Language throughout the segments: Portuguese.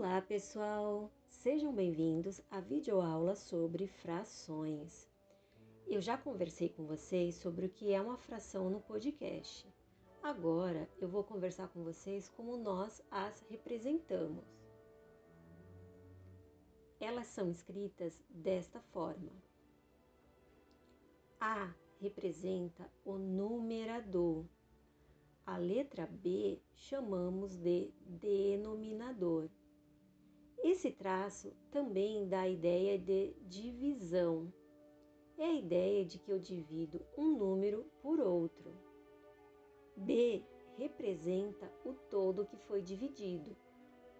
Olá, pessoal! Sejam bem-vindos à videoaula sobre frações. Eu já conversei com vocês sobre o que é uma fração no podcast. Agora eu vou conversar com vocês como nós as representamos. Elas são escritas desta forma. A representa o numerador. A letra B chamamos de denominador. Esse traço também dá a ideia de divisão. É a ideia de que eu divido um número por outro. B representa o todo que foi dividido.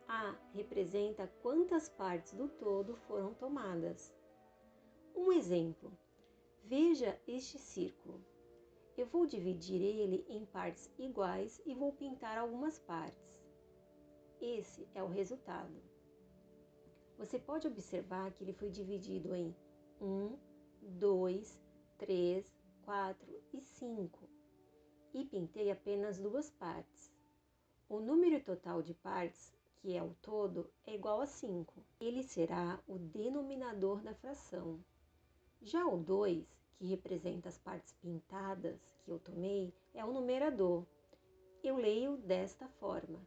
A representa quantas partes do todo foram tomadas. Um exemplo. Veja este círculo. Eu vou dividir ele em partes iguais e vou pintar algumas partes. Esse é o resultado. Você pode observar que ele foi dividido em 1, 2, 3, 4 e 5 e pintei apenas duas partes. O número total de partes, que é o todo, é igual a 5. Ele será o denominador da fração. Já o 2, que representa as partes pintadas que eu tomei, é o numerador. Eu leio desta forma: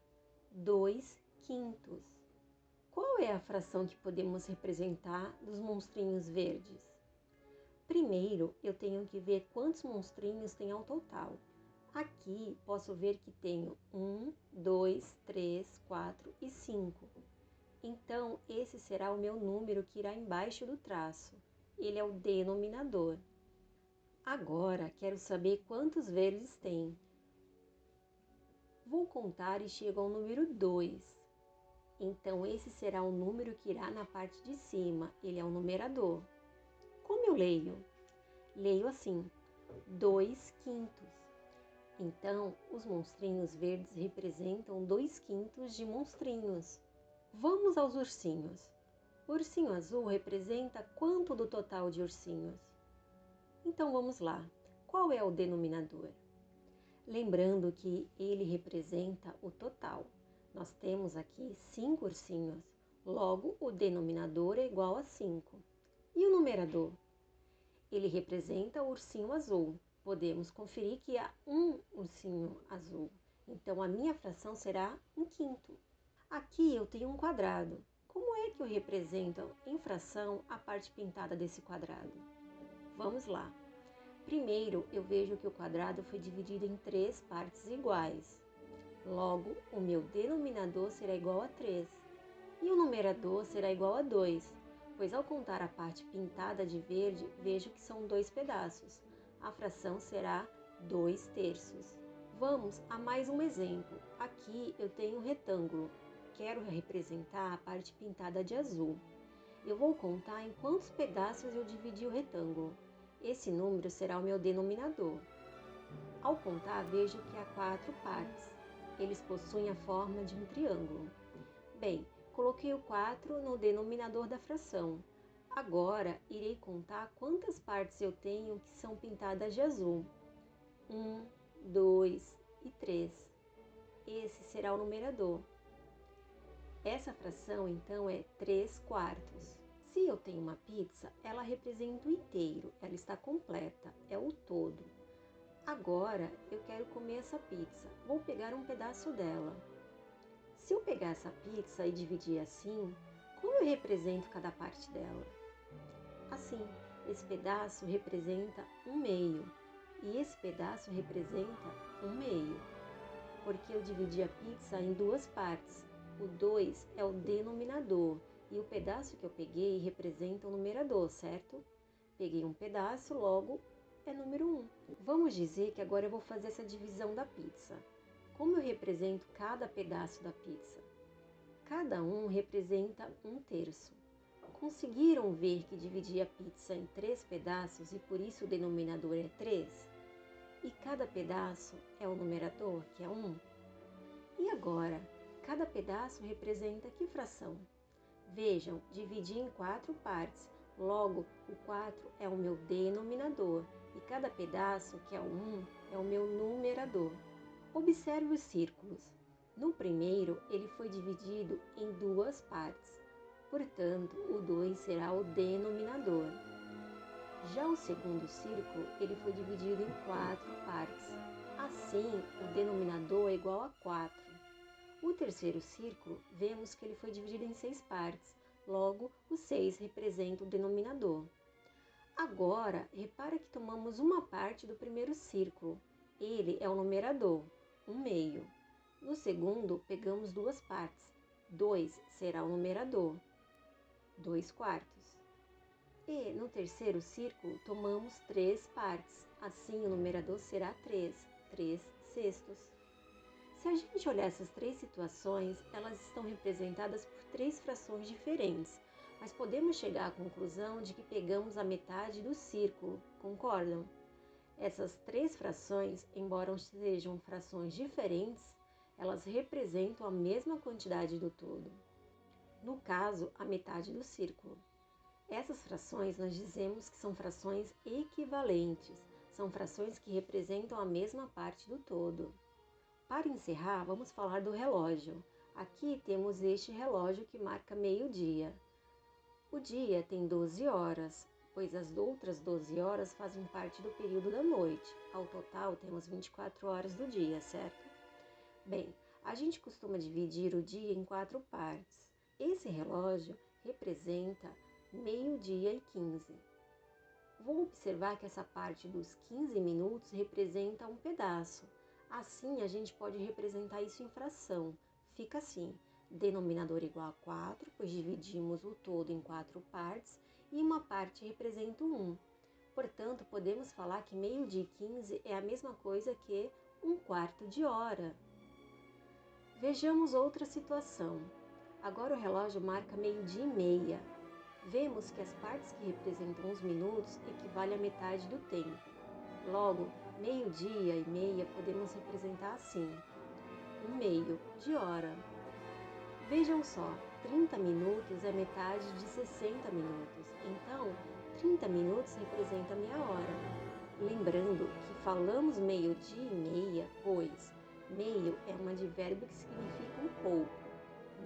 2/5. Qual é a fração que podemos representar dos monstrinhos verdes? Primeiro, eu tenho que ver quantos monstrinhos tem ao total. Aqui, posso ver que tenho 1, 2, 3, 4 e 5. Então, esse será o meu número que irá embaixo do traço. Ele é o denominador. Agora, quero saber quantos verdes tem. Vou contar e chego ao número 2. Então, esse será o número que irá na parte de cima, ele é o numerador. Como eu leio? Leio assim, 2/5. Então, os monstrinhos verdes representam 2/5 de monstrinhos. Vamos aos ursinhos. O ursinho azul representa quanto do total de ursinhos? Então, vamos lá. Qual é o denominador? Lembrando que ele representa o total. Nós temos aqui 5 ursinhos, logo o denominador é igual a 5. E o numerador? Ele representa o ursinho azul. Podemos conferir que há um ursinho azul. Então, a minha fração será 1/5. Aqui eu tenho um quadrado. Como é que eu represento em fração a parte pintada desse quadrado? Vamos lá. Primeiro, eu vejo que o quadrado foi dividido em 3 partes iguais. Logo, o meu denominador será igual a 3 e o numerador será igual a 2, pois ao contar a parte pintada de verde, vejo que são 2 pedaços. A fração será 2/3. Vamos a mais um exemplo. Aqui eu tenho um retângulo. Quero representar a parte pintada de azul. Eu vou contar em quantos pedaços eu dividi o retângulo. Esse número será o meu denominador. Ao contar, vejo que há 4 partes. Eles possuem a forma de um triângulo. Bem, coloquei o 4 no denominador da fração. Agora, irei contar quantas partes eu tenho que são pintadas de azul. 1, 2 e 3. Esse será o numerador. Essa fração, então, é 3/4. Se eu tenho uma pizza, ela representa o inteiro, ela está completa, é o todo. Agora, eu quero comer essa pizza. Vou pegar um pedaço dela. Se eu pegar essa pizza e dividir assim, como eu represento cada parte dela? Assim, esse pedaço representa 1/2 e esse pedaço representa 1/2, porque eu dividi a pizza em 2 partes. O 2 é o denominador e o pedaço que eu peguei representa o numerador, certo? Peguei um pedaço, logo é número 1. Vamos dizer que agora eu vou fazer essa divisão da pizza. Como eu represento cada pedaço da pizza? Cada um representa 1/3. Conseguiram ver que dividi a pizza em 3 pedaços e por isso o denominador é 3? E cada pedaço é o numerador, que é 1? E agora, cada pedaço representa que fração? Vejam, dividi em 4 partes. Logo, o 4 é o meu denominador e cada pedaço, que é o 1, é o meu numerador. Observe os círculos. No primeiro, ele foi dividido em duas partes, portanto, o 2 será o denominador. Já o segundo círculo, ele foi dividido em 4 partes. Assim, o denominador é igual a 4. O terceiro círculo, vemos que ele foi dividido em 6 partes. Logo, o 6 representa o denominador. Agora, repara que tomamos uma parte do primeiro círculo. Ele é o numerador, 1/2. No segundo, pegamos duas partes. 2 será o numerador, 2/4. E no terceiro círculo, tomamos 3 partes. Assim, o numerador será 3/6. Se a gente olhar essas três situações, elas estão representadas por 3 frações diferentes, mas podemos chegar à conclusão de que pegamos a metade do círculo, concordam? Essas 3 frações, embora sejam frações diferentes, elas representam a mesma quantidade do todo. No caso, a metade do círculo. Essas frações nós dizemos que são frações equivalentes, são frações que representam a mesma parte do todo. Para encerrar, vamos falar do relógio. Aqui temos este relógio que marca meio-dia. O dia tem 12 horas, pois as outras 12 horas fazem parte do período da noite. Ao total, temos 24 horas do dia, certo? Bem, a gente costuma dividir o dia em 4 partes. Esse relógio representa meio-dia e 15. Vou observar que essa parte dos 15 minutos representa um pedaço. Assim, a gente pode representar isso em fração. Fica assim, denominador igual a 4, pois dividimos o todo em 4 partes, e uma parte representa o 1. Portanto, podemos falar que meio-dia e 15 é a mesma coisa que 1/4 de hora. Vejamos outra situação. Agora o relógio marca meio-dia e meia. Vemos que as partes que representam os minutos equivalem à metade do tempo. Logo, meio-dia e meia podemos representar assim, 1/2 de hora. Vejam só, 30 minutos é metade de 60 minutos, então 30 minutos representa meia hora. Lembrando que falamos meio-dia e meia, pois meio é um advérbio que significa um pouco.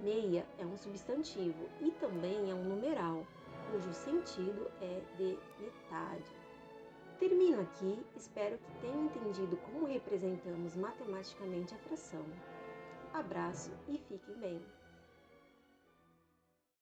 Meia é um substantivo e também é um numeral, cujo sentido é de metade. Termino aqui, espero que tenham entendido como representamos matematicamente a fração. Abraço e fiquem bem!